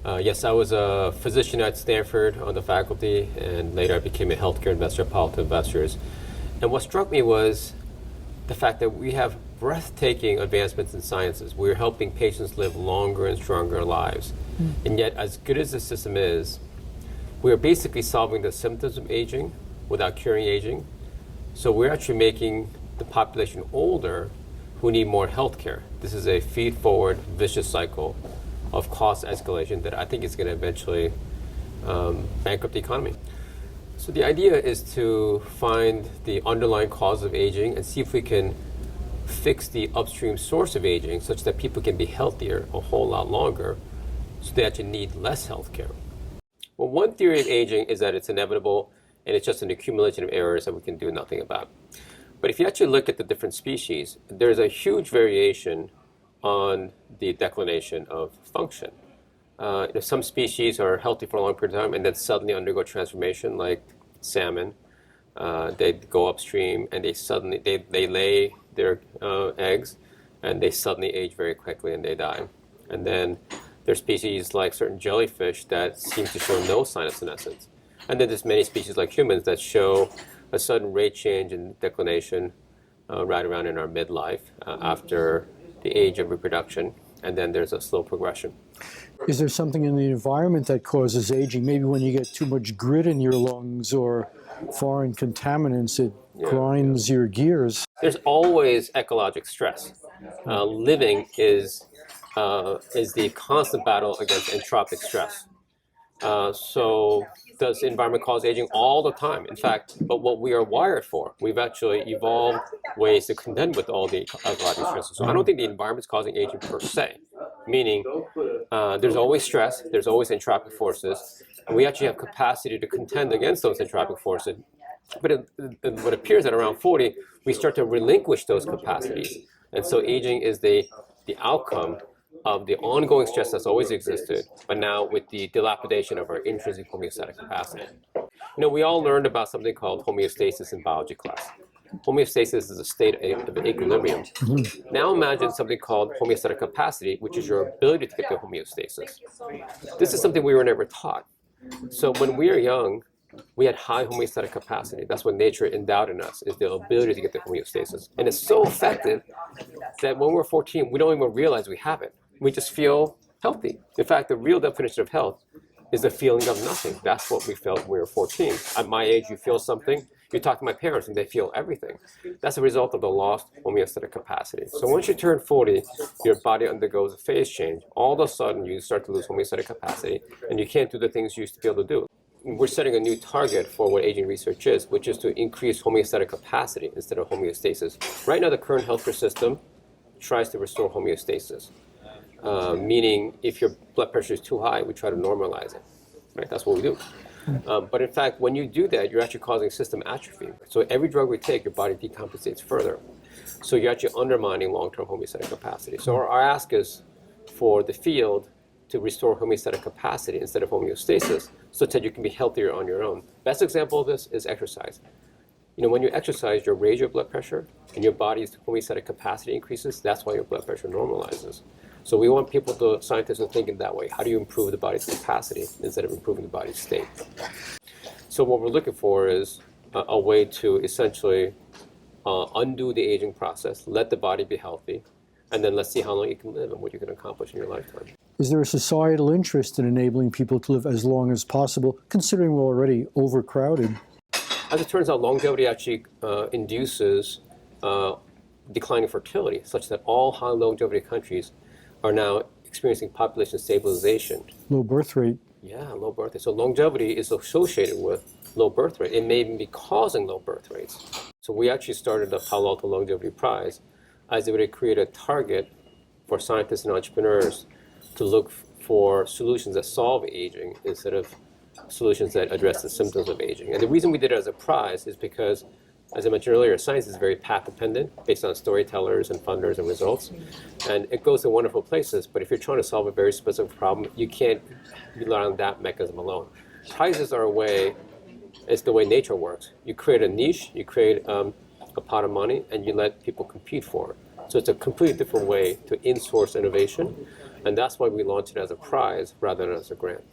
Yes, I was a physician at Stanford on the faculty, and later I became a healthcare investor, Palantir Investors. And what struck me was the fact that we have breathtaking advancements in sciences. We're helping patients live longer and stronger lives. And yet, as good as the system is, we're basically solving the symptoms of aging without curing aging. So we're actually making the population older who need more health care. This is a feed-forward, vicious cycle of cost escalation that I think is going to eventually bankrupt the economy. So the idea is to find the underlying cause of aging and see if we can fix the upstream source of aging such that people can be healthier a whole lot longer so they actually need less health care. Well, one theory of aging is that it's inevitable and it's just an accumulation of errors that we can do nothing about. But if you actually look at the different species, there's a huge variation on the declination of function. Some species are healthy for a long period of time and then suddenly undergo transformation, like salmon. They go upstream and they lay their eggs and they suddenly age very quickly and they die. And then there's species like certain jellyfish that seem to show no sign of senescence. And then there's many species like humans that show a sudden rate change in declination right around in our midlife after the age of reproduction. And then there's a slow progression. Is there something in the environment that causes aging? Maybe when you get too much grit in your lungs or foreign contaminants, it grinds your gears. There's always ecologic stress. Living is the constant battle against entropic stress. So does the environment cause aging? All the time, in fact, but what we are wired for, we've actually evolved ways to contend with all the ecological stresses. So I don't think the environment's causing aging per se, meaning there's always stress, there's always entropic forces, and we actually have capacity to contend against those entropic forces. But what appears at around 40, we start to relinquish those capacities. And so aging is the outcome of the ongoing stress that's always existed, but now with the dilapidation of our intrinsic homeostatic capacity. We all learned about something called homeostasis in biology class. Homeostasis is a state of equilibrium. Now imagine something called homeostatic capacity, which is your ability to get to homeostasis. This is something we were never taught. So when we are young, we had high homeostatic capacity. That's what nature endowed in us, is the ability to get to homeostasis. And it's so effective that when we're 14, we don't even realize we have it. We just feel healthy. In fact, the real definition of health is the feeling of nothing. That's what we felt when we were 14. At my age, you feel something. You talk to my parents and they feel everything. That's a result of the lost homeostatic capacity. So once you turn 40, your body undergoes a phase change. All of a sudden, you start to lose homeostatic capacity and you can't do the things you used to be able to do. We're setting a new target for what aging research is, which is to increase homeostatic capacity instead of homeostasis. Right now, the current healthcare system tries to restore homeostasis. Meaning if your blood pressure is too high, we try to normalize it, right? That's what we do. But in fact, when you do that, you're actually causing system atrophy. So every drug we take, your body decompensates further. So you're actually undermining long-term homeostatic capacity. So our ask is for the field to restore homeostatic capacity instead of homeostasis so that you can be healthier on your own. Best example of this is exercise. When you exercise, you raise your blood pressure and your body's homeostatic capacity increases. That's why your blood pressure normalizes. So we want scientists to think in that way. How do you improve the body's capacity instead of improving the body's state? So what we're looking for is a way to essentially undo the aging process, let the body be healthy, and then let's see how long you can live and what you can accomplish in your lifetime. Is there a societal interest in enabling people to live as long as possible, considering we're already overcrowded? As it turns out, longevity actually induces declining fertility, such that all high longevity countries are now experiencing population stabilization. Low birth rate. Yeah, low birth rate. So longevity is associated with low birth rate. It may even be causing low birth rates. So we actually started the Palo Alto Longevity Prize as a way to create a target for scientists and entrepreneurs to look for solutions that solve aging instead of solutions that address the symptoms of aging. And the reason we did it as a prize is because, as I mentioned earlier, science is very path-dependent, based on storytellers and funders and results. And it goes to wonderful places, but if you're trying to solve a very specific problem, you can't rely on that mechanism alone. Prizes are a way, it's the way nature works. You create a niche, you create a pot of money, and you let people compete for it. So it's a completely different way to in-source innovation. And that's why we launched it as a prize rather than as a grant.